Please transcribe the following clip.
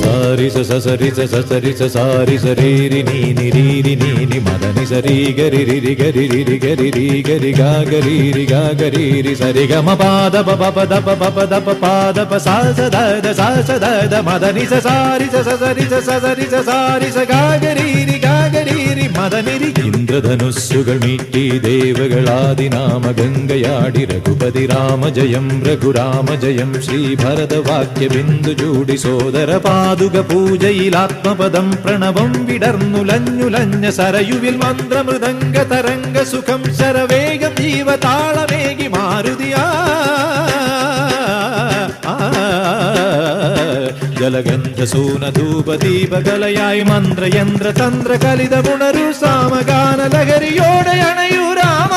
സാരി സസരി സസരി സാരി സരീരി നീനി രീരി നീനി മദനി സരി ഗരി രി ഗരി രി ഗരി രി ഗരി ഗാ ഗരി രി ഗാ ഗരി രി സരി ഗ മ പാദ പ പ പ ദ പ പ പ ദ പ പാദ പ സ സ ദ ദ മദനി സസാരി സസരി സസരി സസാരി സ ഗാ ഗരി രി ഗാ ഗരി രി മദനി രി. ഇന്ദ്രധനുസ്സുകൾ മീട്ടി ദേവകളാദിനാമ ഗംഗയാടി രഘുപതി രാമ ജയം രഘുരാമ ജയം ശ്രീഭരതവാക്യ ബിന്ദു ചൂടി സോദര പാതുക പൂജയിലാത്മപദം പ്രണവം വിടർന്നുലഞ്ഞുലഞ്ഞ സരയുവിൽ മന്ത്രമൃദംഗ തരംഗ സുഖം ശരവേഗം ജീവതാളമേകി മാരുതിയാ ജലഗന്ധസൂനധൂപദീപകലയായി മന്ത്രയന്ത്ര തന്ത്ര കലിതമുണരു സാമഗാന ലഹരിയോടെ അണയൂ രാമ.